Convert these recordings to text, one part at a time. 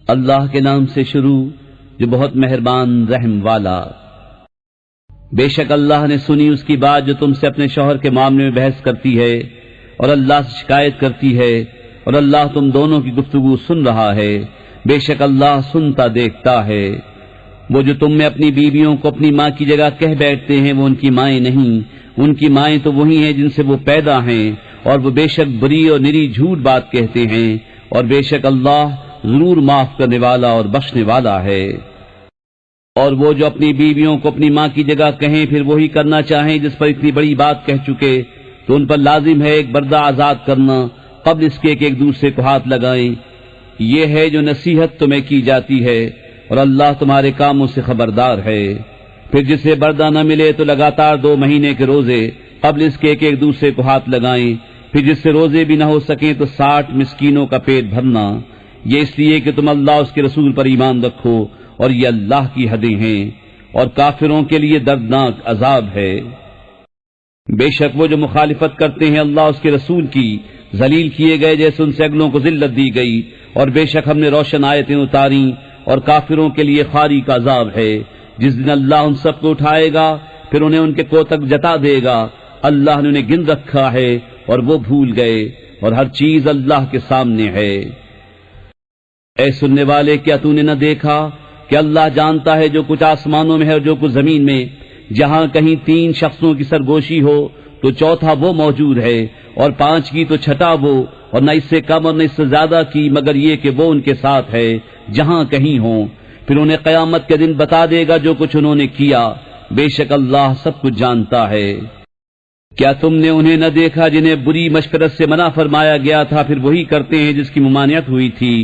اللہ کے نام سے شروع جو بہت مہربان رحم والا۔ بے شک اللہ نے سنی اس کی بات جو تم سے اپنے شوہر کے معاملے میں بحث کرتی ہے اور اللہ سے شکایت کرتی ہے، اور اللہ تم دونوں کی گفتگو سن رہا ہے۔ بے شک اللہ سنتا دیکھتا ہے۔ وہ جو تم میں اپنی بیویوں کو اپنی ماں کی جگہ کہہ بیٹھتے ہیں وہ ان کی مائیں نہیں، ان کی مائیں تو وہی ہیں جن سے وہ پیدا ہیں، اور وہ بے شک بری اور نری جھوٹ بات کہتے ہیں، اور بے شک اللہ ضرور معاف کرنے والا اور بخشنے والا ہے۔ اور وہ جو اپنی بیویوں کو اپنی ماں کی جگہ کہیں پھر وہی کرنا چاہیں جس پر اتنی بڑی بات کہہ چکے، تو ان پر لازم ہے ایک بردہ آزاد کرنا قبل اس کے کہ ایک دوسرے کو ہاتھ لگائیں۔ یہ ہے جو نصیحت تمہیں کی جاتی ہے، اور اللہ تمہارے کاموں سے خبردار ہے۔ پھر جسے بردہ نہ ملے تو لگاتار 2 مہینے کے روزے قبل اس کے کہ ایک دوسرے کو ہاتھ لگائیں۔ پھر جس سے روزے بھی نہ ہو سکیں تو 60 مسکینوں کا پیٹ بھرنا، یہ اس لیے کہ تم اللہ اس کے رسول پر ایمان رکھو، اور یہ اللہ کی حدیں ہیں، اور کافروں کے لیے دردناک عذاب ہے۔ بے شک وہ جو مخالفت کرتے ہیں اللہ اس کے رسول کی، ذلیل کیے گئے جیسے ان سے اگلوں کو ذلت دی گئی، اور بے شک ہم نے روشن آیتیں اتاری، اور کافروں کے لیے خاری کا عذاب ہے۔ جس دن اللہ ان سب کو اٹھائے گا پھر انہیں ان کے کوتک جتا دے گا۔ اللہ نے انہیں گن رکھا ہے اور وہ بھول گئے، اور ہر چیز اللہ کے سامنے ہے۔ اے سننے والے، کیا تو نے نہ دیکھا کہ اللہ جانتا ہے جو کچھ آسمانوں میں ہے اور جو کچھ زمین میں؟ جہاں کہیں 3 شخصوں کی سرگوشی ہو تو چوتھا وہ موجود ہے، اور 5 کی تو چھٹا وہ، اور نہ اس سے کم اور نہ اس سے زیادہ کی، مگر یہ کہ وہ ان کے ساتھ ہے جہاں کہیں ہوں۔ پھر انہیں قیامت کے دن بتا دے گا جو کچھ انہوں نے کیا۔ بے شک اللہ سب کچھ جانتا ہے۔ کیا تم نے انہیں نہ دیکھا جنہیں بری مشورت سے منع فرمایا گیا تھا پھر وہی کرتے ہیں جس کی ممانعت ہوئی تھی،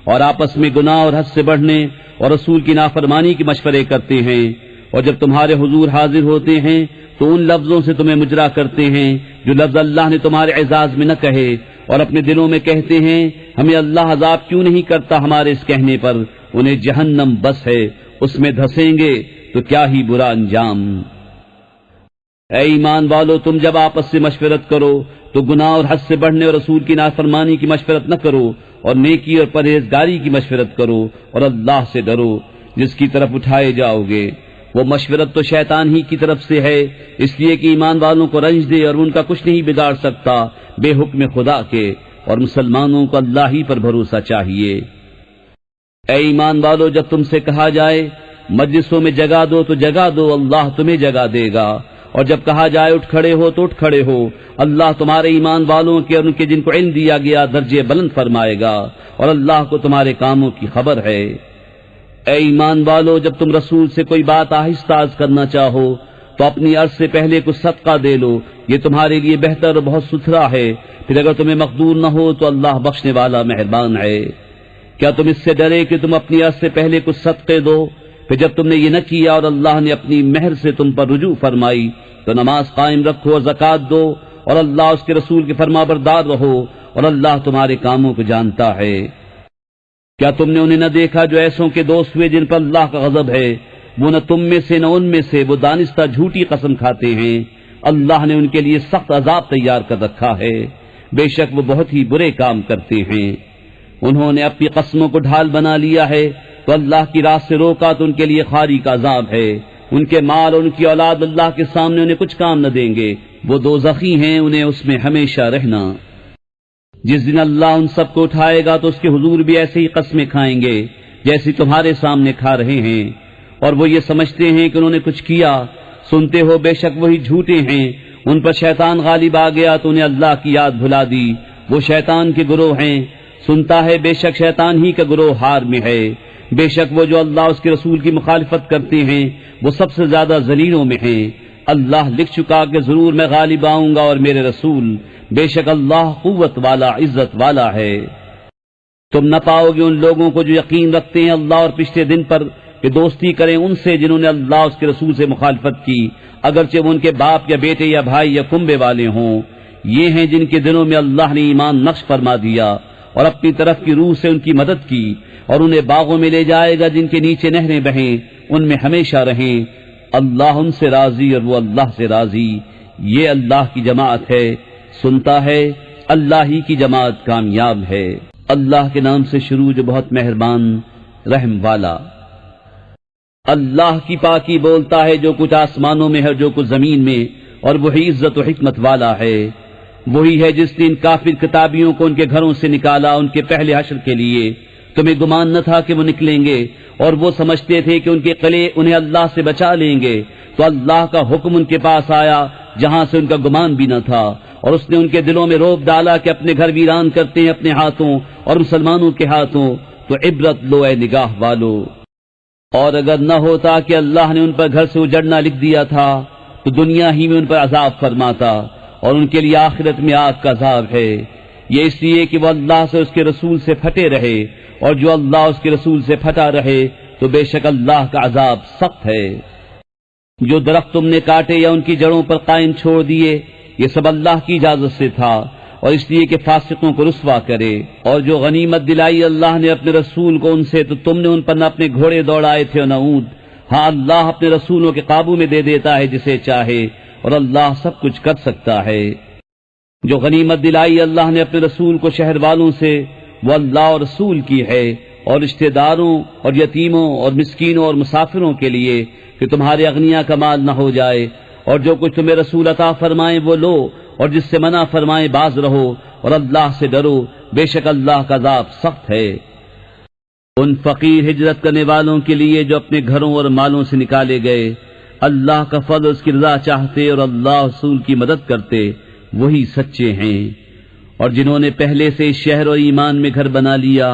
اور آپس میں گناہ اور حد سے بڑھنے اور رسول کی نافرمانی کے مشورے کرتے ہیں، اور جب تمہارے حضور حاضر ہوتے ہیں تو ان لفظوں سے تمہیں مجرا کرتے ہیں جو لفظ اللہ نے تمہارے اعزاز میں نہ کہے، اور اپنے دلوں میں کہتے ہیں ہمیں اللہ عذاب کیوں نہیں کرتا ہمارے اس کہنے پر۔ انہیں جہنم بس ہے، اس میں دھسیں گے تو کیا ہی برا انجام۔ اے ایمان والو، تم جب آپس سے مشورت کرو تو گناہ اور حد سے بڑھنے اور رسول کی نافرمانی کی مشورت نہ کرو، اور نیکی اور پرہیزگاری کی مشورت کرو، اور اللہ سے ڈرو جس کی طرف اٹھائے جاؤ گے۔ وہ مشورت تو شیطان ہی کی طرف سے ہے، اس لیے کہ ایمان والوں کو رنج دے، اور ان کا کچھ نہیں بگاڑ سکتا بے حکم خدا کے، اور مسلمانوں کو اللہ ہی پر بھروسہ چاہیے۔ اے ایمان والو، جب تم سے کہا جائے مجلسوں میں جگہ دو تو جگہ دو، اللہ تمہیں جگہ دے گا، اور جب کہا جائے اٹھ کھڑے ہو تو اٹھ کھڑے ہو، اللہ تمہارے ایمان والوں کے اور ان کے جن کو علم دیا گیا درجے بلند فرمائے گا، اور اللہ کو تمہارے کاموں کی خبر ہے۔ اے ایمان والو، جب تم رسول سے کوئی بات آہستہ عرض کرنا چاہو تو اپنی عرض سے پہلے کچھ صدقہ دے لو، یہ تمہارے لیے بہتر اور بہت ستھرا ہے۔ پھر اگر تمہیں مقدور نہ ہو تو اللہ بخشنے والا مہربان ہے۔ کیا تم اس سے ڈرے کہ تم اپنی عرض سے پہلے کچھ صدقے دو؟ پھر جب تم نے یہ نہ کیا اور اللہ نے اپنی مہر سے تم پر رجوع فرمائی تو نماز قائم رکھو اور زکوٰۃ دو، اور اللہ اس کے رسول کے فرمانبردار رہو، اور اللہ تمہارے کاموں کو جانتا ہے۔ کیا تم نے انہیں نہ دیکھا جو ایسوں کے دوست ہوئے جن پر اللہ کا غضب ہے؟ وہ نہ تم میں سے نہ ان میں سے، وہ دانستہ جھوٹی قسم کھاتے ہیں۔ اللہ نے ان کے لیے سخت عذاب تیار کر رکھا ہے، بے شک وہ بہت ہی برے کام کرتے ہیں۔ انہوں نے اپنی قسموں کو ڈھال بنا لیا ہے تو اللہ کی راہ سے روکا تو ان کے لیے خاری کا عذاب ہے۔ ان کے مال اور ان کی اولاد اللہ کے سامنے انہیں کچھ کام نہ دیں گے، وہ دوزخی ہیں، انہیں اس میں ہمیشہ رہنا۔ جس دن اللہ ان سب کو اٹھائے گا تو اس کے حضور بھی ایسے ہی قسمیں کھائیں گے جیسی تمہارے سامنے کھا رہے ہیں، اور وہ یہ سمجھتے ہیں کہ انہوں نے کچھ کیا۔ سنتے ہو بے شک وہی جھوٹے ہیں، ان پر شیطان غالب آ گیا تو انہیں اللہ کی یاد بھلا دی، وہ شیطان کے گروہ ہیں۔ سنتا ہے بے شک شیطان ہی کا گروہ ہار میں ہے۔ بے شک وہ جو اللہ اس کے رسول کی مخالفت کرتے ہیں وہ سب سے زیادہ ذلیلوں میں ہیں۔ اللہ لکھ چکا کہ ضرور میں غالب آؤں گا، اور میرے رسول، بے شک اللہ قوت والا عزت والا ہے۔ تم نہ پاؤ گے ان لوگوں کو جو یقین رکھتے ہیں اللہ اور پچھلے دن پر کہ دوستی کریں ان سے جنہوں نے اللہ اس کے رسول سے مخالفت کی، اگرچہ وہ ان کے باپ یا بیٹے یا بھائی یا کنبے والے ہوں۔ یہ ہیں جن کے دلوں میں اللہ نے ایمان نقش فرما دیا اور اپنی طرف کی روح سے ان کی مدد کی، اور انہیں باغوں میں لے جائے گا جن کے نیچے نہریں بہیں، ان میں ہمیشہ رہیں۔ اللہ ان سے راضی اور وہ اللہ سے راضی، یہ اللہ کی جماعت ہے، سنتا ہے، اللہ ہی کی جماعت کامیاب ہے۔ اللہ کے نام سے شروع جو بہت مہربان رحم والا۔ اللہ کی پاکی بولتا ہے جو کچھ آسمانوں میں ہے جو کچھ زمین میں، اور وہی عزت و حکمت والا ہے۔ وہی ہے جس نے ان کافر کتابیوں کو ان کے گھروں سے نکالا ان کے پہلے حشر کے لیے۔ تمہیں گمان نہ تھا کہ وہ نکلیں گے، اور وہ سمجھتے تھے کہ ان کے قلعے انہیں اللہ سے بچا لیں گے، تو اللہ کا حکم ان کے پاس آیا جہاں سے ان کا گمان بھی نہ تھا، اور اس نے ان کے دلوں میں روب ڈالا کہ اپنے گھر ویران کرتے ہیں اپنے ہاتھوں اور مسلمانوں کے ہاتھوں۔ تو عبرت لو اے نگاہ والو۔ اور اگر نہ ہوتا کہ اللہ نے ان پر گھر سے اجڑنا لکھ دیا تھا تو دنیا ہی میں ان پر عذاب فرماتا، اور ان کے لیے آخرت میں آگ کا عذاب ہے۔ یہ اس لیے کہ وہ اللہ سے اس کے رسول سے پھٹے رہے، اور جو اللہ اس کے رسول سے پھٹا رہے تو بے شک اللہ کا عذاب سخت ہے۔ جو درخت تم نے کاٹے یا ان کی جڑوں پر قائم چھوڑ دیے، یہ سب اللہ کی اجازت سے تھا، اور اس لیے کہ فاسقوں کو رسوا کرے۔ اور جو غنیمت دلائی اللہ نے اپنے رسول کو ان سے، تو تم نے ان پر نہ اپنے گھوڑے دوڑائے تھے اور نہ اونٹ۔ ہاں اللہ اپنے رسولوں کے قابو میں دے دیتا ہے جسے چاہے، اور اللہ سب کچھ کر سکتا ہے۔ جو غنیمت دلائی اللہ نے اپنے رسول کو شہر والوں سے، وہ اللہ اور رسول کی ہے، اور رشتہ داروں اور یتیموں اور مسکینوں اور مسافروں کے لیے کہ تمہارے اغنیا کا مال نہ ہو جائے، اور جو کچھ تمہیں رسول عطا فرمائیں وہ لو، اور جس سے منع فرمائیں باز رہو، اور اللہ سے ڈرو، بے شک اللہ کا عذاب سخت ہے۔ ان فقیر ہجرت کرنے والوں کے لیے جو اپنے گھروں اور مالوں سے نکالے گئے، اللہ کا فضل اس کی رضا چاہتے اور اللہ رسول کی مدد کرتے، وہی سچے ہیں۔ اور جنہوں نے پہلے سے اس شہر اور ایمان میں گھر بنا لیا،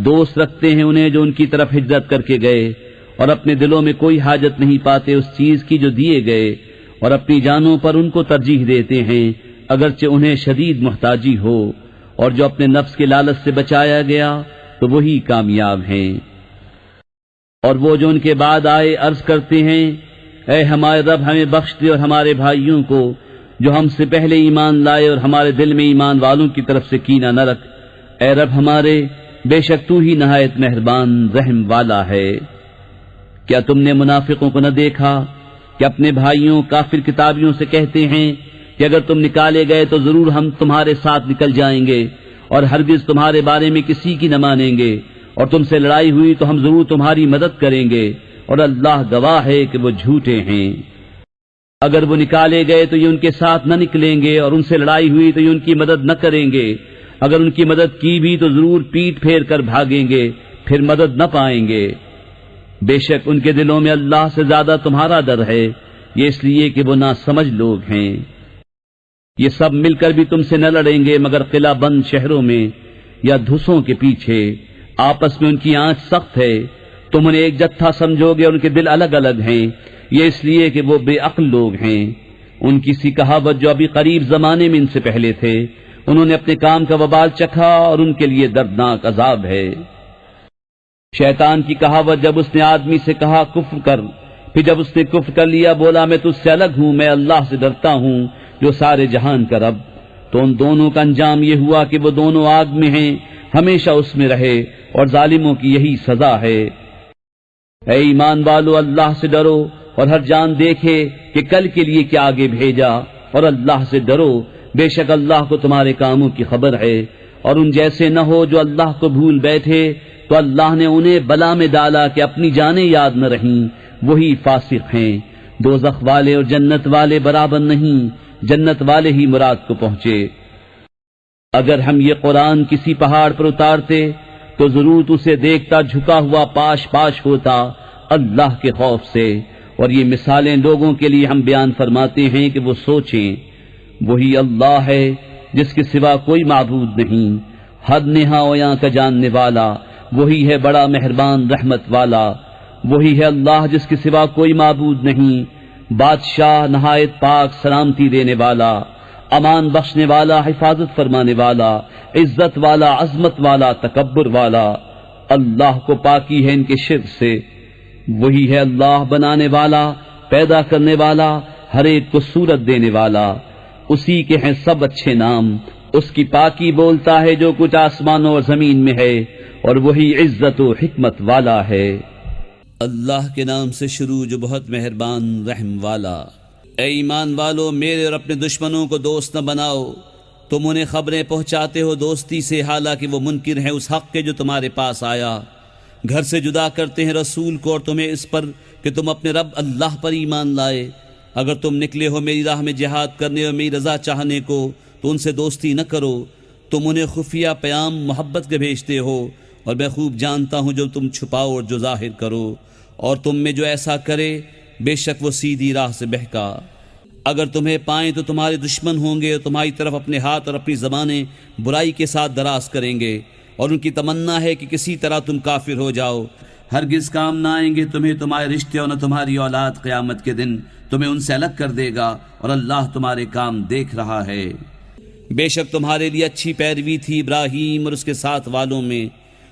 دوست رکھتے ہیں انہیں جو ان کی طرف ہجرت کر کے گئے، اور اپنے دلوں میں کوئی حاجت نہیں پاتے اس چیز کی جو دیے گئے، اور اپنی جانوں پر ان کو ترجیح دیتے ہیں اگرچہ انہیں شدید محتاجی ہو۔ اور جو اپنے نفس کے لالچ سے بچایا گیا تو وہی کامیاب ہیں۔ اور وہ جو ان کے بعد آئے عرض کرتے ہیں، اے ہمارے رب ہمیں بخش دے اور ہمارے بھائیوں کو جو ہم سے پہلے ایمان لائے، اور ہمارے دل میں ایمان والوں کی طرف سے کینہ نہ رکھ۔ اے رب ہمارے، بے شک تو ہی نہایت مہربان رحم والا ہے۔ کیا تم نے منافقوں کو نہ دیکھا کہ اپنے بھائیوں کافر کتابیوں سے کہتے ہیں کہ اگر تم نکالے گئے تو ضرور ہم تمہارے ساتھ نکل جائیں گے، اور ہرگز تمہارے بارے میں کسی کی نہ مانیں گے، اور تم سے لڑائی ہوئی تو ہم ضرور تمہاری مدد کریں گے، اور اللہ گواہ ہے کہ وہ جھوٹے ہیں۔ اگر وہ نکالے گئے تو یہ ان کے ساتھ نہ نکلیں گے، اور ان سے لڑائی ہوئی تو یہ ان کی مدد نہ کریں گے، اگر ان کی مدد کی بھی تو ضرور پیٹ پھیر کر بھاگیں گے، پھر مدد نہ پائیں گے۔ بے شک ان کے دلوں میں اللہ سے زیادہ تمہارا ڈر ہے، یہ اس لیے کہ وہ ناسمجھ لوگ ہیں۔ یہ سب مل کر بھی تم سے نہ لڑیں گے مگر قلعہ بند شہروں میں یا دھسوں کے پیچھے، آپس میں ان کی آنچ سخت ہے، تم انہیں ایک جتھا سمجھو گے، ان کے دل الگ الگ ہیں، یہ اس لیے کہ وہ بے عقل لوگ ہیں۔ ان کی سی کہاوت جو ابھی قریب زمانے میں ان سے پہلے تھے، انہوں نے اپنے کام کا وبال چکھا اور ان کے لیے دردناک عذاب ہے۔ شیطان کی کہاوت جب اس نے آدمی سے کہا کفر کر، پھر جب اس نے کفر کر لیا بولا میں تجھ سے الگ ہوں، میں اللہ سے ڈرتا ہوں جو سارے جہان کا رب، تو ان دونوں کا انجام یہ ہوا کہ وہ دونوں آگ میں ہیں، ہمیشہ اس میں رہے، اور ظالموں کی یہی سزا ہے۔ اے ایمان والو اللہ سے ڈرو، اور ہر جان دیکھے کہ کل کے لیے کیا آگے بھیجا، اور اللہ سے ڈرو، بے شک اللہ کو تمہارے کاموں کی خبر ہے۔ اور ان جیسے نہ ہو جو اللہ کو بھول بیٹھے تو اللہ نے انہیں بلا میں ڈالا کہ اپنی جانیں یاد نہ رہیں، وہی فاسق ہیں۔ دوزخ والے اور جنت والے برابر نہیں، جنت والے ہی مراد کو پہنچے۔ اگر ہم یہ قرآن کسی پہاڑ پر اتارتے تو ضرور اسے دیکھتا جھکا ہوا پاش پاش ہوتا اللہ کے خوف سے، اور یہ مثالیں لوگوں کے لیے ہم بیان فرماتے ہیں کہ وہ سوچیں۔ وہی اللہ ہے جس کے سوا کوئی معبود نہیں، حد نہایاں کا جاننے والا، وہی ہے بڑا مہربان رحمت والا، وہی ہے اللہ جس کے سوا کوئی معبود نہیں، بادشاہ نہایت پاک سلامتی دینے والا، امان بخشنے والا، حفاظت فرمانے والا، عزت والا، عظمت والا، تکبر والا۔ اللہ کو پاکی ہے ان کے شرک سے۔ وہی ہے اللہ بنانے والا، پیدا کرنے والا، ہر ایک کو صورت دینے والا، اسی کے ہیں سب اچھے نام، اس کی پاکی بولتا ہے جو کچھ آسمانوں اور زمین میں ہے، اور وہی عزت و حکمت والا ہے۔ اللہ کے نام سے شروع جو بہت مہربان رحم والا۔ اے ایمان والو، میرے اور اپنے دشمنوں کو دوست نہ بناؤ۔ تم انہیں خبریں پہنچاتے ہو دوستی سے، حالانکہ وہ منکر ہیں اس حق کے جو تمہارے پاس آیا۔ گھر سے جدا کرتے ہیں رسول کو اور تمہیں اس پر کہ تم اپنے رب اللہ پر ایمان لائے۔ اگر تم نکلے ہو میری راہ میں جہاد کرنے اور میری رضا چاہنے کو تو ان سے دوستی نہ کرو۔ تم انہیں خفیہ پیام محبت کے بھیجتے ہو، اور میں خوب جانتا ہوں جو تم چھپاؤ اور جو ظاہر کرو، اور تم میں جو ایسا کرے بے شک وہ سیدھی راہ سے بہکا۔ اگر تمہیں پائیں تو تمہارے دشمن ہوں گے اور تمہاری طرف اپنے ہاتھ اور اپنی زبانیں برائی کے ساتھ دراز کریں گے، اور ان کی تمنا ہے کہ کسی طرح تم کافر ہو جاؤ۔ ہرگز کام نہ آئیں گے تمہیں تمہارے رشتے اور نہ تمہاری اولاد، قیامت کے دن تمہیں ان سے الگ کر دے گا، اور اللہ تمہارے کام دیکھ رہا ہے۔ بے شک تمہارے لیے اچھی پیروی تھی ابراہیم اور اس کے ساتھ والوں میں،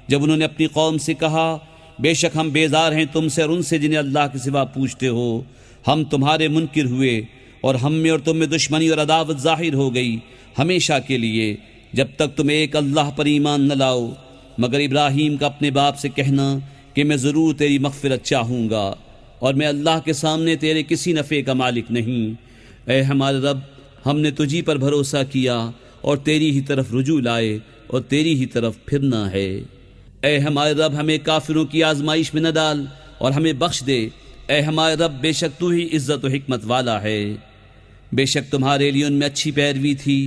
جب انہوں نے اپنی قوم سے کہا بے شک ہم بیزار ہیں تم سے اور ان سے جنہیں اللہ کے سوا پوچھتے ہو۔ ہم تمہارے منکر ہوئے اور ہم میں اور تم میں دشمنی اور عداوت ظاہر ہو گئی ہمیشہ کے لیے، جب تک تم ایک اللہ پر ایمان نہ لاؤ، مگر ابراہیم کا اپنے باپ سے کہنا کہ میں ضرور تیری مغفرت چاہوں گا، اور میں اللہ کے سامنے تیرے کسی نفع کا مالک نہیں۔ اے ہمارے رب، ہم نے تجھی پر بھروسہ کیا اور تیری ہی طرف رجوع لائے اور تیری ہی طرف پھرنا ہے۔ اے ہمارے رب، ہمیں کافروں کی آزمائش میں نہ ڈال اور ہمیں بخش دے۔ اے ہمارے رب، بے شک تو ہی عزت و حکمت والا ہے۔ بے شک تمہارے لیے ان میں اچھی پیروی تھی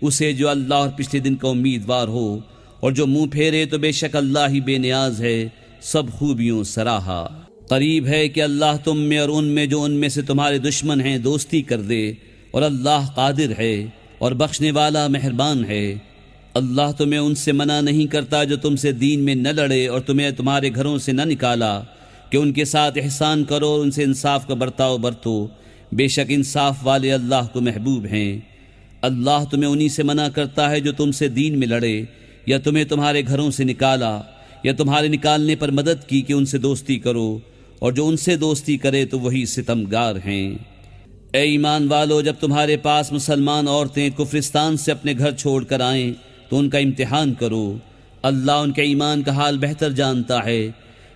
اسے جو اللہ اور پچھلے دن کا امیدوار ہو، اور جو منہ پھیرے تو بے شک اللہ ہی بے نیاز ہے، سب خوبیوں سراہا۔ قریب ہے کہ اللہ تم میں اور ان میں جو ان میں سے تمہارے دشمن ہیں دوستی کر دے، اور اللہ قادر ہے اور بخشنے والا مہربان ہے۔ اللہ تمہیں ان سے منع نہیں کرتا جو تم سے دین میں نہ لڑے اور تمہیں تمہارے گھروں سے نہ نکالا، کہ ان کے ساتھ احسان کرو اور ان سے انصاف کا برتاؤ برتو، بے شک انصاف والے اللہ کو محبوب ہیں۔ اللہ تمہیں انہی سے منع کرتا ہے جو تم سے دین میں لڑے یا تمہیں تمہارے گھروں سے نکالا یا تمہارے نکالنے پر مدد کی کہ ان سے دوستی کرو، اور جو ان سے دوستی کرے تو وہی ستمگار ہیں۔ اے ایمان والو، جب تمہارے پاس مسلمان عورتیں کفرستان سے اپنے گھر چھوڑ کر آئیں تو ان کا امتحان کرو، اللہ ان کے ایمان کا حال بہتر جانتا ہے۔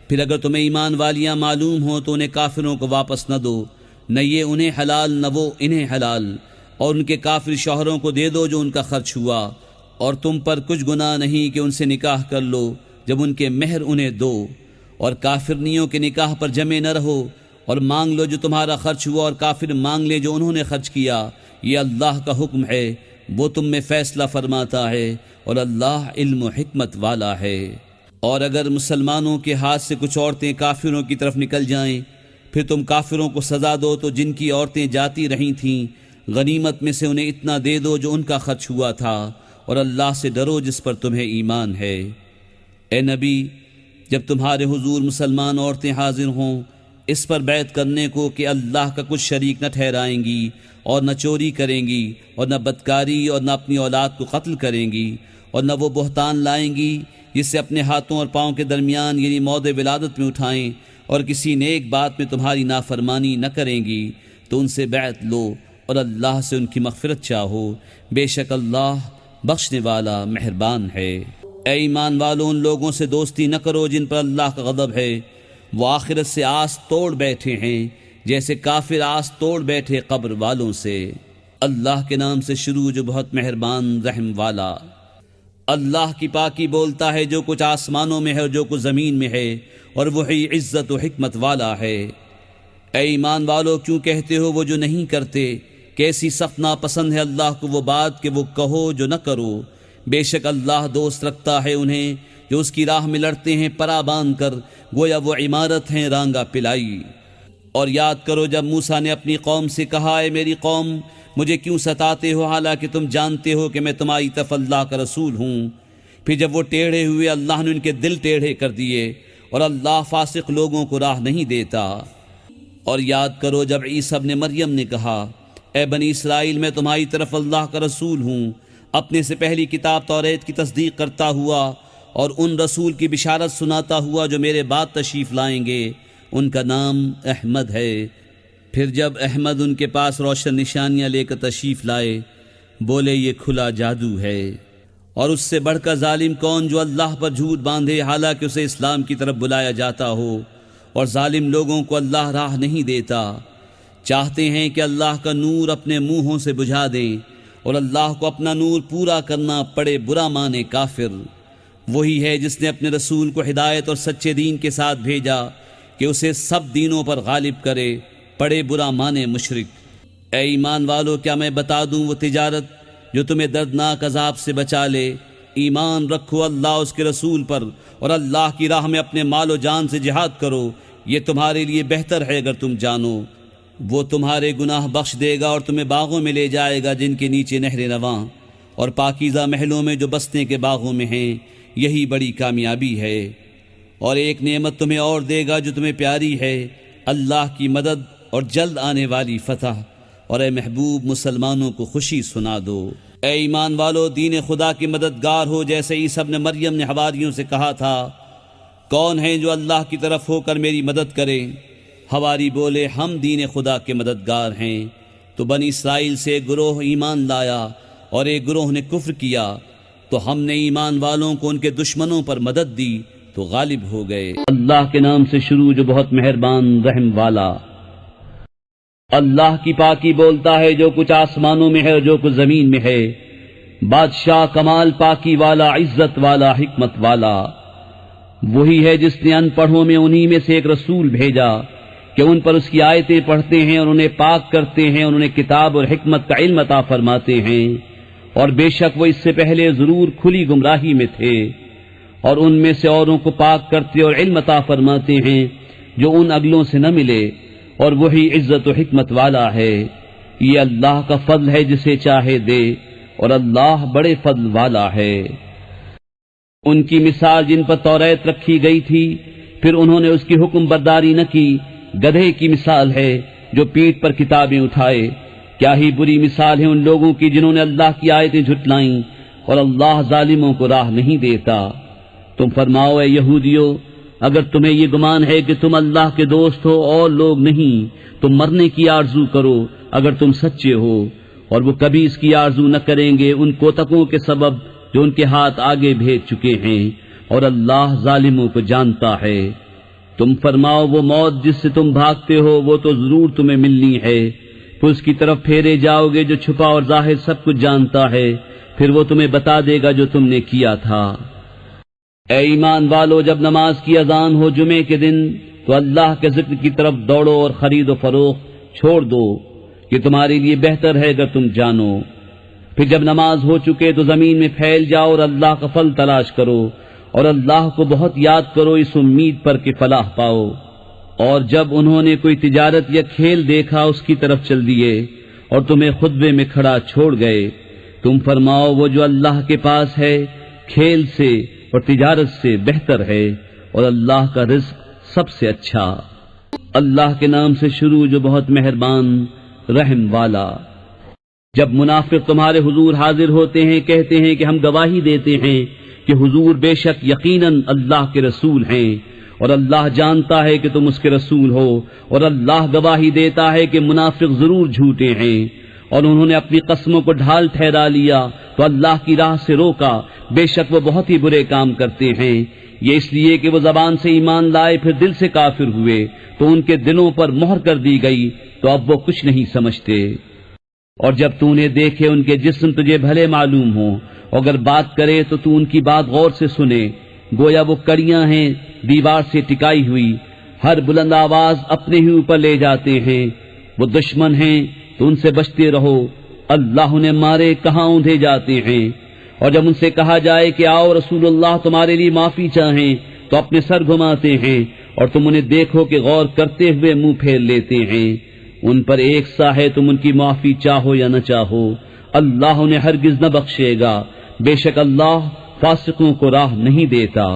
پھر اگر تمہیں ایمان والیاں معلوم ہوں تو انہیں کافروں کو واپس نہ دو، نہ یہ انہیں حلال نہ وہ انہیں حلال، اور ان کے کافر شوہروں کو دے دو جو ان کا خرچ ہوا، اور تم پر کچھ گناہ نہیں کہ ان سے نکاح کر لو جب ان کے مہر انہیں دو، اور کافرنیوں کے نکاح پر جمے نہ رہو، اور مانگ لو جو تمہارا خرچ ہوا اور کافر مانگ لے جو انہوں نے خرچ کیا، یہ اللہ کا حکم ہے، وہ تم میں فیصلہ فرماتا ہے، اور اللہ علم و حکمت والا ہے۔ اور اگر مسلمانوں کے ہاتھ سے کچھ عورتیں کافروں کی طرف نکل جائیں، پھر تم کافروں کو سزا دو تو جن کی عورتیں جاتی رہی تھیں غنیمت میں سے انہیں اتنا دے دو جو ان کا خرچ ہوا تھا، اور اللہ سے ڈرو جس پر تمہیں ایمان ہے۔ اے نبی، جب تمہارے حضور مسلمان عورتیں حاضر ہوں اس پر بیعت کرنے کو کہ اللہ کا کچھ شریک نہ ٹھہرائیں گی اور نہ چوری کریں گی اور نہ بدکاری اور نہ اپنی اولاد کو قتل کریں گی اور نہ وہ بہتان لائیں گی جسے اپنے ہاتھوں اور پاؤں کے درمیان یعنی موضع ولادت میں اٹھائیں، اور کسی نیک بات میں تمہاری نافرمانی نہ کریں گی، تو ان سے بیعت لو اور اللہ سے ان کی مغفرت چاہو، بے شک اللہ بخشنے والا مہربان ہے۔ اے ایمان والو، ان لوگوں سے دوستی نہ کرو جن پر اللہ کا غضب ہے، وہ آخرت سے آس توڑ بیٹھے ہیں جیسے کافر آس توڑ بیٹھے قبر والوں سے۔ اللہ کے نام سے شروع جو بہت مہربان رحم والا۔ اللہ کی پاکی بولتا ہے جو کچھ آسمانوں میں ہے اور جو کچھ زمین میں ہے، اور وہی عزت و حکمت والا ہے۔ اے ایمان والو، کیوں کہتے ہو وہ جو نہیں کرتے؟ کیسی سخت ناپسند ہے اللہ کو وہ بات کہ وہ کہو جو نہ کرو۔ بے شک اللہ دوست رکھتا ہے انہیں جو اس کی راہ میں لڑتے ہیں پرا باندھ کر، گویا وہ عمارت ہیں رانگا پلائی۔ اور یاد کرو جب موسیٰ نے اپنی قوم سے کہا، اے میری قوم مجھے کیوں ستاتے ہو حالانکہ تم جانتے ہو کہ میں تمہاری طرف اللہ کا رسول ہوں۔ پھر جب وہ ٹیڑھے ہوئے اللہ نے ان کے دل ٹیڑھے کر دیے، اور اللہ فاسق لوگوں کو راہ نہیں دیتا۔ اور یاد کرو جب عیسیٰ ابن مریم نے کہا، اے بنی اسرائیل میں تمہاری طرف اللہ کا رسول ہوں، اپنے سے پہلی کتاب توریت کی تصدیق کرتا ہوا اور ان رسول کی بشارت سناتا ہوا جو میرے بعد تشریف لائیں گے، ان کا نام احمد ہے۔ پھر جب احمد ان کے پاس روشن نشانیاں لے کر تشریف لائے، بولے یہ کھلا جادو ہے، اور اس سے بڑھ کر ظالم کون جو اللہ پر جھوٹ باندھے حالانکہ اسے اسلام کی طرف بلایا جاتا ہو، اور ظالم لوگوں کو اللہ راہ نہیں دیتا۔ چاہتے ہیں کہ اللہ کا نور اپنے منہوں سے بجھا دیں، اور اللہ کو اپنا نور پورا کرنا پڑے برا مانے کافر۔ وہی ہے جس نے اپنے رسول کو ہدایت اور سچے دین کے ساتھ بھیجا کہ اسے سب دینوں پر غالب کرے، پڑے برا مانے مشرک۔ اے ایمان والو، کیا میں بتا دوں وہ تجارت جو تمہیں دردناک عذاب سے بچا لے؟ ایمان رکھو اللہ اس کے رسول پر، اور اللہ کی راہ میں اپنے مال و جان سے جہاد کرو، یہ تمہارے لیے بہتر ہے اگر تم جانو۔ وہ تمہارے گناہ بخش دے گا اور تمہیں باغوں میں لے جائے گا جن کے نیچے نہریں رواں، اور پاکیزہ محلوں میں جو بسنے کے باغوں میں ہیں، یہی بڑی کامیابی ہے۔ اور ایک نعمت تمہیں اور دے گا جو تمہیں پیاری ہے، اللہ کی مدد اور جلد آنے والی فتح۔ اور اے محبوب، مسلمانوں کو خوشی سنا دو۔ اے ایمان والو، دین خدا کے مددگار ہو، جیسے عیسیٰ ابن مریم نے حواریوں سے کہا تھا، کون ہیں جو اللہ کی طرف ہو کر میری مدد کرے؟ حواری بولے، ہم دین خدا کے مددگار ہیں۔ تو بنی اسرائیل سے ایک گروہ ایمان لایا اور ایک گروہ نے کفر کیا، تو ہم نے ایمان والوں کو ان کے دشمنوں پر مدد دی تو غالب ہو گئے۔ اللہ کے نام سے شروع جو بہت مہربان رحم والا۔ اللہ کی پاکی بولتا ہے جو کچھ آسمانوں میں ہے اور جو کچھ زمین میں ہے، بادشاہ کمال پاکی والا، عزت والا، حکمت والا۔ وہی ہے جس نے ان پڑھوں میں انہی میں سے ایک رسول بھیجا کہ ان پر اس کی آیتیں پڑھتے ہیں اور انہیں پاک کرتے ہیں اور انہیں کتاب اور حکمت کا علم عطا فرماتے ہیں، اور بے شک وہ اس سے پہلے ضرور کھلی گمراہی میں تھے، اور ان میں سے اوروں کو پاک کرتے اور علم عطا فرماتے ہیں جو ان اگلوں سے نہ ملے، اور وہی عزت و حکمت والا ہے۔ یہ اللہ کا فضل ہے جسے چاہے دے، اور اللہ بڑے فضل والا ہے۔ ان کی مثال جن پر توریت رکھی گئی تھی پھر انہوں نے اس کی حکم برداری نہ کی، گدھے کی مثال ہے جو پیٹھ پر کتابیں اٹھائے۔ کیا ہی بری مثال ہے ان لوگوں کی جنہوں نے اللہ کی آیتیں جھٹلائیں، اور اللہ ظالموں کو راہ نہیں دیتا۔ تم فرماؤ اے یہودیو، اگر تمہیں یہ گمان ہے کہ تم اللہ کے دوست ہو اور لوگ نہیں، تو مرنے کی آرزو کرو اگر تم سچے ہو، اور وہ کبھی اس کی آرزو نہ کریں گے ان کوتکوں کے سبب جو ان کے ہاتھ آگے بھیج چکے ہیں، اور اللہ ظالموں کو جانتا ہے۔ تم فرماؤ وہ موت جس سے تم بھاگتے ہو وہ تو ضرور تمہیں ملنی ہے، پھر اس کی طرف پھیرے جاؤ گے جو چھپا اور ظاہر سب کچھ جانتا ہے، پھر وہ تمہیں بتا دے گا جو تم نے کیا تھا۔ اے ایمان والو، جب نماز کی اذان ہو جمعے کے دن تو اللہ کے ذکر کی طرف دوڑو اور خرید و فروخت چھوڑ دو، یہ تمہارے لیے بہتر ہے اگر تم جانو۔ پھر جب نماز ہو چکے تو زمین میں پھیل جاؤ اور اللہ کا فضل تلاش کرو، اور اللہ کو بہت یاد کرو اس امید پر کہ فلاح پاؤ۔ اور جب انہوں نے کوئی تجارت یا کھیل دیکھا اس کی طرف چل دیے اور تمہیں خطبے میں کھڑا چھوڑ گئے۔ تم فرماؤ وہ جو اللہ کے پاس ہے کھیل سے اور تجارت سے بہتر ہے، اور اللہ کا رزق سب سے اچھا۔ اللہ کے نام سے شروع جو بہت مہربان رحم والا۔ جب منافق تمہارے حضور حاضر ہوتے ہیں کہتے ہیں کہ ہم گواہی دیتے ہیں کہ حضور بے شک یقیناً اللہ کے رسول ہیں، اور اللہ جانتا ہے کہ تم اس کے رسول ہو، اور اللہ گواہی دیتا ہے کہ منافق ضرور جھوٹے ہیں، اور انہوں نے اپنی قسموں کو ڈھال ٹھہرا لیا تو اللہ کی راہ سے روکا، بے شک وہ بہت ہی برے کام کرتے ہیں۔ یہ اس لیے کہ وہ زبان سے ایمان لائے پھر دل سے کافر ہوئے تو ان کے دلوں پر مہر کر دی گئی، تو اب وہ کچھ نہیں سمجھتے۔ اور جب تو انہیں دیکھے ان کے جسم تجھے بھلے معلوم ہوں، اگر بات کرے تو تو ان کی بات غور سے سنے، گویا وہ کڑیاں ہیں دیوار سے ٹکائی ہوئی، ہر بلند آواز اپنے ہی اوپر لے جاتے ہیں۔ وہ دشمن ہیں تو ان سے بچتے رہو، اللہ انہیں مارے کہاں اوندھے جاتے ہیں۔ اور جب ان سے کہا جائے کہ آؤ رسول اللہ تمہارے لیے معافی چاہیں تو اپنے سر گھماتے ہیں، اور تم انہیں دیکھو کہ غور کرتے ہوئے منہ پھیر لیتے ہیں۔ ان پر ایک سا ہے تم ان کی معافی چاہو یا نہ چاہو، اللہ انہیں ہرگز نہ بخشے گا، بے شک اللہ فاسقوں کو راہ نہیں دیتا۔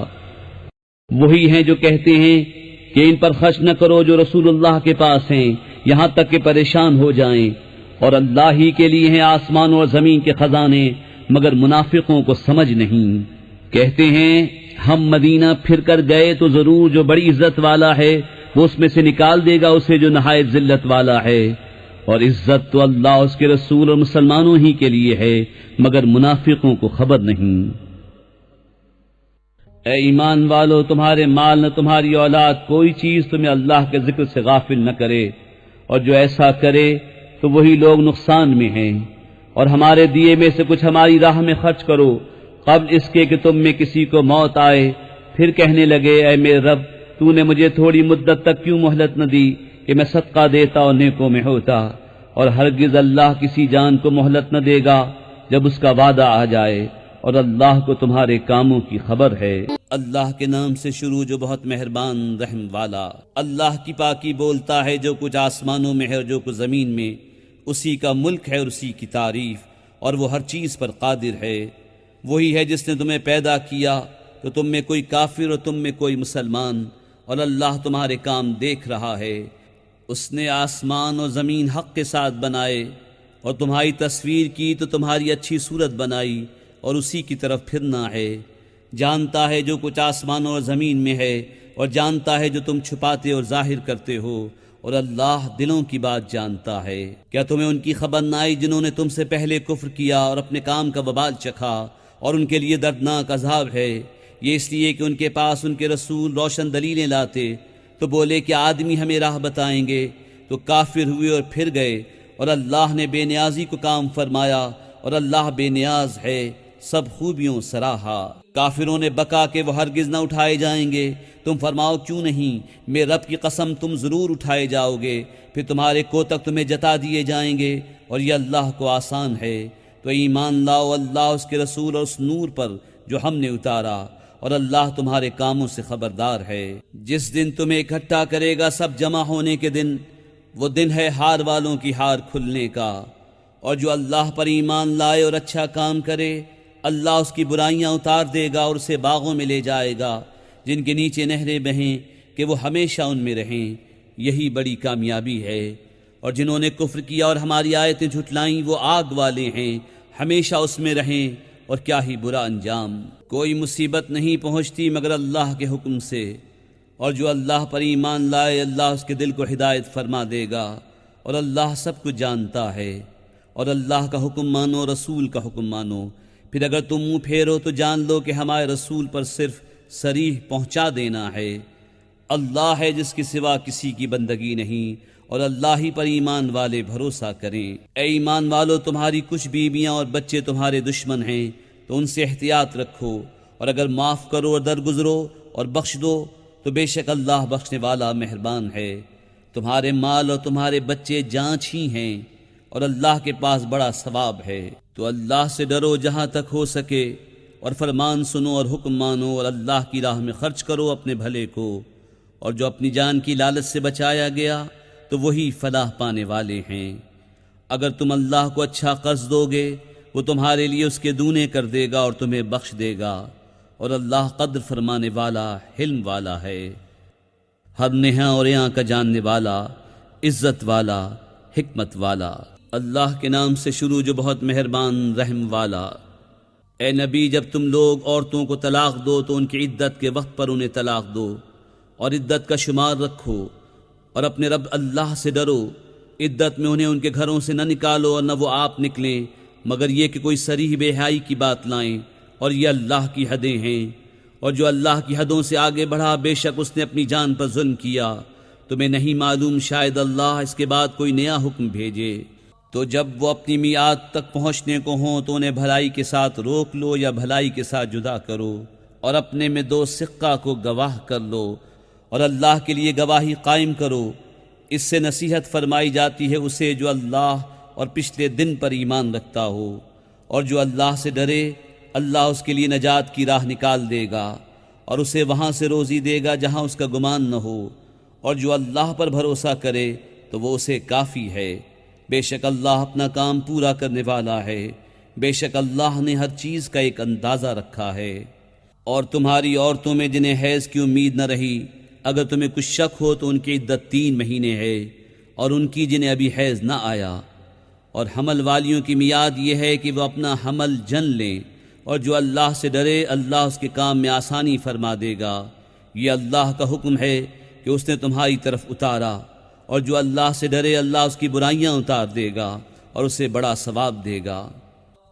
وہی ہیں جو کہتے ہیں کہ ان پر خرچ نہ کرو جو رسول اللہ کے پاس ہیں، یہاں تک کہ پریشان ہو جائیں، اور اللہ ہی کے لیے ہیں آسمان اور زمین کے خزانے، مگر منافقوں کو سمجھ نہیں۔ کہتے ہیں ہم مدینہ پھر کر گئے تو ضرور جو بڑی عزت والا ہے وہ اس میں سے نکال دے گا اسے جو نہایت ذلت والا ہے، اور عزت تو اللہ اس کے رسول اور مسلمانوں ہی کے لیے ہے، مگر منافقوں کو خبر نہیں۔ اے ایمان والو، تمہارے مال نہ تمہاری اولاد کوئی چیز تمہیں اللہ کے ذکر سے غافل نہ کرے، اور جو ایسا کرے تو وہی لوگ نقصان میں ہیں۔ اور ہمارے دیے میں سے کچھ ہماری راہ میں خرچ کرو قبل اس کے کہ تم میں کسی کو موت آئے، پھر کہنے لگے اے میرے رب تو نے مجھے تھوڑی مدت تک کیوں مہلت نہ دی کہ میں صدقہ دیتا اور نیکوں میں ہوتا۔ اور ہرگز اللہ کسی جان کو مہلت نہ دے گا جب اس کا وعدہ آ جائے، اور اللہ کو تمہارے کاموں کی خبر ہے۔ اللہ کے نام سے شروع جو بہت مہربان رحم والا۔ اللہ کی پاکی بولتا ہے جو کچھ آسمانوں میں ہے اور جو کچھ زمین میں، اسی کا ملک ہے اور اسی کی تعریف، اور وہ ہر چیز پر قادر ہے۔ وہی ہے جس نے تمہیں پیدا کیا تو تم میں کوئی کافر اور تم میں کوئی مسلمان، اور اللہ تمہارے کام دیکھ رہا ہے۔ اس نے آسمان اور زمین حق کے ساتھ بنائے اور تمہاری تصویر کی تو تمہاری اچھی صورت بنائی اور اسی کی طرف پھرنا ہے۔ جانتا ہے جو کچھ آسمانوں اور زمین میں ہے، اور جانتا ہے جو تم چھپاتے اور ظاہر کرتے ہو، اور اللہ دلوں کی بات جانتا ہے۔ کیا تمہیں ان کی خبر نہ آئی جنہوں نے تم سے پہلے کفر کیا اور اپنے کام کا وبال چکھا، اور ان کے لیے دردناک عذاب ہے؟ یہ اس لیے کہ ان کے پاس ان کے رسول روشن دلیلیں لاتے تو بولے کہ آدمی ہمیں راہ بتائیں گے، تو کافر ہوئے اور پھر گئے، اور اللہ نے بے نیازی کو کام فرمایا، اور اللہ بے نیاز ہے، سب خوبیوں سراہا۔ کافروں نے بکا کہ وہ ہرگز نہ اٹھائے جائیں گے۔ تم فرماؤ کیوں نہیں، میرے رب کی قسم تم ضرور اٹھائے جاؤ گے، پھر تمہارے کوتک تمہیں جتا دیے جائیں گے، اور یہ اللہ کو آسان ہے۔ تو ایمان لاؤ اللہ اس کے رسول اور اس نور پر جو ہم نے اتارا، اور اللہ تمہارے کاموں سے خبردار ہے۔ جس دن تمہیں اکٹھا کرے گا سب جمع ہونے کے دن، وہ دن ہے ہار والوں کی ہار کھلنے کا۔ اور جو اللہ پر ایمان لائے اور اچھا کام کرے، اللہ اس کی برائیاں اتار دے گا اور اسے باغوں میں لے جائے گا جن کے نیچے نہریں بہیں، کہ وہ ہمیشہ ان میں رہیں۔ یہی بڑی کامیابی ہے۔ اور جنہوں نے کفر کیا اور ہماری آیتیں جھٹلائیں وہ آگ والے ہیں، ہمیشہ اس میں رہیں، اور کیا ہی برا انجام۔ کوئی مصیبت نہیں پہنچتی مگر اللہ کے حکم سے، اور جو اللہ پر ایمان لائے اللہ اس کے دل کو ہدایت فرما دے گا، اور اللہ سب کچھ جانتا ہے۔ اور اللہ کا حکم مانو، رسول کا حکم مانو۔ پھر اگر تم منہ پھیرو تو جان لو کہ ہمارے رسول پر صرف صریح پہنچا دینا ہے۔ اللہ ہے جس کے سوا کسی کی بندگی نہیں، اور اللہ ہی پر ایمان والے بھروسہ کریں۔ اے ایمان والو، تمہاری کچھ بیویاں اور بچے تمہارے دشمن ہیں تو ان سے احتیاط رکھو، اور اگر معاف کرو اور درگزرو اور بخش دو تو بے شک اللہ بخشنے والا مہربان ہے۔ تمہارے مال اور تمہارے بچے جانچ ہی ہیں، اور اللہ کے پاس بڑا ثواب ہے۔ تو اللہ سے ڈرو جہاں تک ہو سکے، اور فرمان سنو اور حکم مانو، اور اللہ کی راہ میں خرچ کرو اپنے بھلے کو۔ اور جو اپنی جان کی لالچ سے بچایا گیا تو وہی فلاح پانے والے ہیں۔ اگر تم اللہ کو اچھا قرض دو گے وہ تمہارے لیے اس کے دونے کر دے گا اور تمہیں بخش دے گا، اور اللہ قدر فرمانے والا حلم والا ہے، ہر نہاں اور یہاں کا جاننے والا، عزت والا، حکمت والا۔ اللہ کے نام سے شروع جو بہت مہربان رحم والا۔ اے نبی، جب تم لوگ عورتوں کو طلاق دو تو ان کی عدت کے وقت پر انہیں طلاق دو، اور عدت کا شمار رکھو، اور اپنے رب اللہ سے ڈرو۔ عدت میں انہیں ان کے گھروں سے نہ نکالو اور نہ وہ آپ نکلیں، مگر یہ کہ کوئی صریح بے حیائی کی بات لائیں، اور یہ اللہ کی حدیں ہیں۔ اور جو اللہ کی حدوں سے آگے بڑھا بے شک اس نے اپنی جان پر ظلم کیا۔ تمہیں نہیں معلوم شاید اللہ اس کے بعد کوئی نیا حکم بھیجے۔ تو جب وہ اپنی میعاد تک پہنچنے کو ہوں تو انہیں بھلائی کے ساتھ روک لو یا بھلائی کے ساتھ جدا کرو، اور اپنے میں دو سقہ کو گواہ کر لو، اور اللہ کے لیے گواہی قائم کرو۔ اس سے نصیحت فرمائی جاتی ہے اسے جو اللہ اور پچھلے دن پر ایمان رکھتا ہو، اور جو اللہ سے ڈرے اللہ اس کے لیے نجات کی راہ نکال دے گا، اور اسے وہاں سے روزی دے گا جہاں اس کا گمان نہ ہو، اور جو اللہ پر بھروسہ کرے تو وہ اسے کافی ہے۔ بے شک اللہ اپنا کام پورا کرنے والا ہے، بے شک اللہ نے ہر چیز کا ایک اندازہ رکھا ہے۔ اور تمہاری عورتوں میں جنہیں حیض کی امید نہ رہی، اگر تمہیں کچھ شک ہو تو ان کی عدت 3 مہینے ہے، اور ان کی جنہیں ابھی حیض نہ آیا۔ اور حمل والیوں کی میعاد یہ ہے کہ وہ اپنا حمل جن لیں، اور جو اللہ سے ڈرے اللہ اس کے کام میں آسانی فرما دے گا۔ یہ اللہ کا حکم ہے کہ اس نے تمہاری طرف اتارا، اور جو اللہ سے ڈرے اللہ اس کی برائیاں اتار دے گا اور اسے بڑا ثواب دے گا۔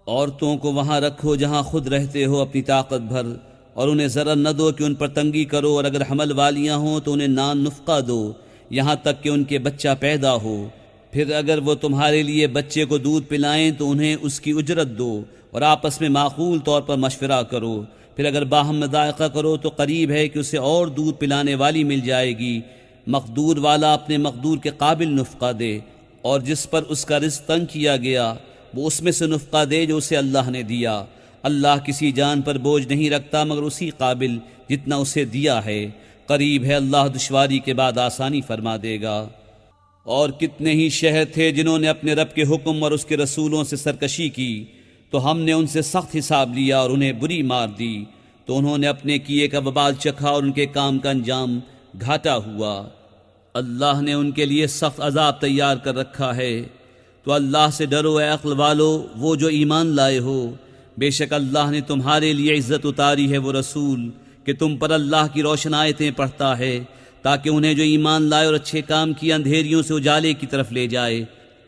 عورتوں کو وہاں رکھو جہاں خود رہتے ہو اپنی طاقت بھر، اور انہیں ضرر نہ دو کہ ان پر تنگی کرو، اور اگر حمل والیاں ہوں تو انہیں نان نفقہ دو، یہاں تک کہ ان کے بچہ پیدا ہو۔ پھر اگر وہ تمہارے لیے بچے کو دودھ پلائیں تو انہیں اس کی اجرت دو اور آپس میں معقول طور پر مشورہ کرو۔ پھر اگر باہم مذائقہ کرو تو قریب ہے کہ اسے اور دودھ پلانے والی مل جائے گی۔ مقدور والا اپنے مقدور کے قابل نفقہ دے، اور جس پر اس کا رزق تنگ کیا گیا وہ اس میں سے نفقہ دے جو اسے اللہ نے دیا۔ اللہ کسی جان پر بوجھ نہیں رکھتا مگر اسی قابل جتنا اسے دیا ہے۔ قریب ہے اللہ دشواری کے بعد آسانی فرما دے گا۔ اور کتنے ہی شہر تھے جنہوں نے اپنے رب کے حکم اور اس کے رسولوں سے سرکشی کی، تو ہم نے ان سے سخت حساب لیا اور انہیں بری مار دی، تو انہوں نے اپنے کیے کا وبال چکھا اور ان کے کام کا انجام گھاٹا ہوا۔ اللہ نے ان کے لیے سخت عذاب تیار کر رکھا ہے، تو اللہ سے ڈرو اے عقل والو، وہ جو ایمان لائے ہو۔ بے شک اللہ نے تمہارے لیے عزت اتاری ہے وہ رسول کہ تم پر اللہ کی روشن آیتیں پڑھتا ہے، تاکہ انہیں جو ایمان لائے اور اچھے کام کیے اندھیریوں سے اجالے کی طرف لے جائے،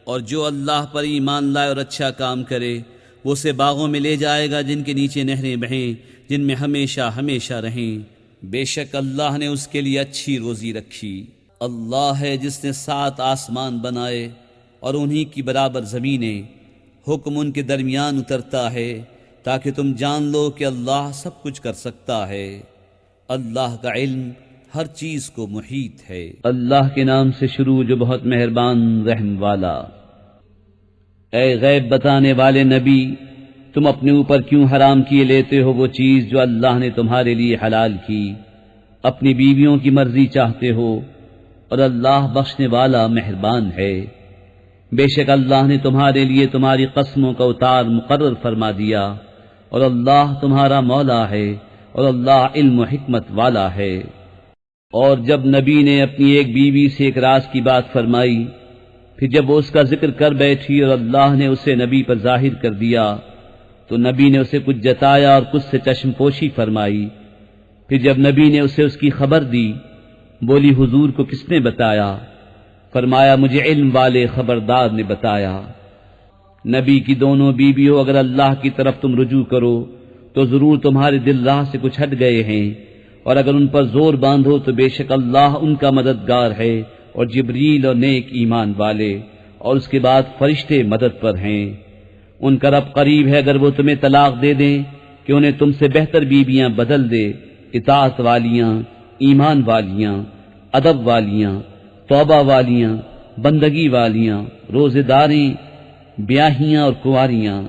اور جو اللہ پر ایمان لائے اور اچھا کام کرے وہ اسے باغوں میں لے جائے گا جن کے نیچے نہریں بہیں، جن میں ہمیشہ ہمیشہ رہیں۔ بے شک اللہ نے اس کے لیے اچھی روزی رکھی۔ اللہ ہے جس نے 7 آسمان بنائے اور انہی کی برابر زمینیں، حکم ان کے درمیان اترتا ہے تاکہ تم جان لو کہ اللہ سب کچھ کر سکتا ہے۔ اللہ کا علم ہر چیز کو محیط ہے۔ اللہ کے نام سے شروع جو بہت مہربان رحم والا۔ اے غیب بتانے والے نبی، تم اپنے اوپر کیوں حرام کیے لیتے ہو وہ چیز جو اللہ نے تمہارے لیے حلال کی؟ اپنی بیویوں کی مرضی چاہتے ہو، اور اللہ بخشنے والا مہربان ہے۔ بے شک اللہ نے تمہارے لیے تمہاری قسموں کا اتار مقرر فرما دیا، اور اللہ تمہارا مولا ہے، اور اللہ علم و حکمت والا ہے۔ اور جب نبی نے اپنی ایک بیوی سے ایک راز کی بات فرمائی، پھر جب وہ اس کا ذکر کر بیٹھی اور اللہ نے اسے نبی پر ظاہر کر دیا، تو نبی نے اسے کچھ جتایا اور کچھ سے چشم پوشی فرمائی۔ پھر جب نبی نے اسے اس کی خبر دی، بولی حضور کو کس نے بتایا؟ فرمایا مجھے علم والے خبردار نے بتایا۔ نبی کی دونوں بیویوں اگر اللہ کی طرف تم رجوع کرو تو ضرور تمہارے دل راہ سے کچھ ہٹ گئے ہیں، اور اگر ان پر زور باندھو تو بے شک اللہ ان کا مددگار ہے، اور جبریل اور نیک ایمان والے، اور اس کے بعد فرشتے مدد پر ہیں۔ ان کا رب قریب ہے اگر وہ تمہیں طلاق دے دیں کہ انہیں تم سے بہتر بیویاں بدل دے، اطاعت والیاں، ایمان والیاں، ادب والیاں، توبہ والیاں، بندگی والیاں، روزے داریں، بیاہیاں اور کنواریاں۔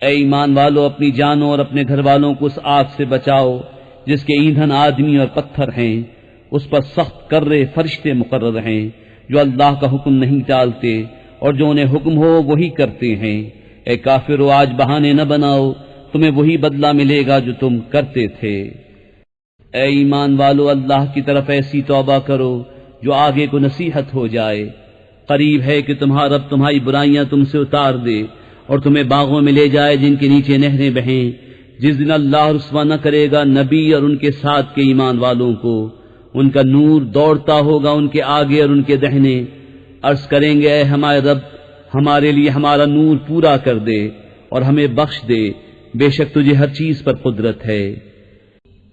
اے ایمان والو، اپنی جانوں اور اپنے گھر والوں کو اس آگ سے بچاؤ جس کے ایندھن آدمی اور پتھر ہیں، اس پر سخت کرے فرشتے مقرر ہیں جو اللہ کا حکم نہیں ٹالتے، اور جو انہیں حکم ہو وہی کرتے ہیں۔ اے کافرو، آج بہانے نہ بناؤ، تمہیں وہی بدلہ ملے گا جو تم کرتے تھے۔ اے ایمان والو، اللہ کی طرف ایسی توبہ کرو جو آگے کو نصیحت ہو جائے۔ قریب ہے کہ تمہارا رب تمہاری برائیاں تم سے اتار دے اور تمہیں باغوں میں لے جائے جن کے نیچے نہریں بہیں، جس دن اللہ رسوا نہ کرے گا نبی اور ان کے ساتھ کے ایمان والوں کو۔ ان کا نور دوڑتا ہوگا ان کے آگے اور ان کے دہنے، عرض کریں گے اے ہمارے رب، ہمارے لیے ہمارا نور پورا کر دے اور ہمیں بخش دے، بے شک تجھے ہر چیز پر قدرت ہے۔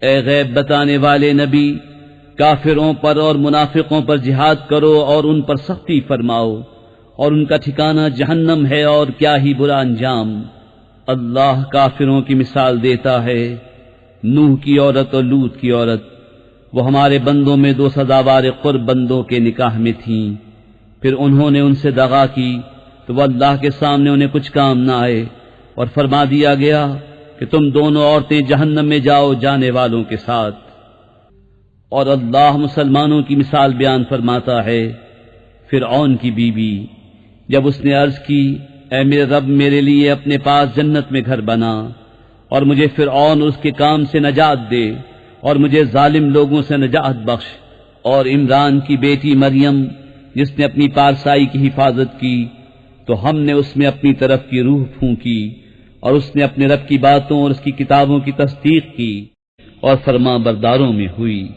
اے غیب بتانے والے نبی، کافروں پر اور منافقوں پر جہاد کرو اور ان پر سختی فرماؤ، اور ان کا ٹھکانہ جہنم ہے اور کیا ہی برا انجام۔ اللہ کافروں کی مثال دیتا ہے، نوح کی عورت اور لوط کی عورت، وہ ہمارے بندوں میں 2 سزاوار قرب بندوں کے نکاح میں تھیں، پھر انہوں نے ان سے دغا کی تو وہ اللہ کے سامنے انہیں کچھ کام نہ آئے، اور فرما دیا گیا کہ تم دونوں عورتیں جہنم میں جاؤ جانے والوں کے ساتھ۔ اور اللہ مسلمانوں کی مثال بیان فرماتا ہے، فرعون کی بیوی، جب اس نے عرض کی اے میرے رب، میرے لیے اپنے پاس جنت میں گھر بنا اور مجھے فرعون اور اس کے کام سے نجات دے اور مجھے ظالم لوگوں سے نجات بخش۔ اور عمران کی بیٹی مریم جس نے اپنی پارسائی کی حفاظت کی تو ہم نے اس میں اپنی طرف کی روح پھونکی، اور اس نے اپنے رب کی باتوں اور اس کی کتابوں کی تصدیق کی اور فرما برداروں میں ہوئی۔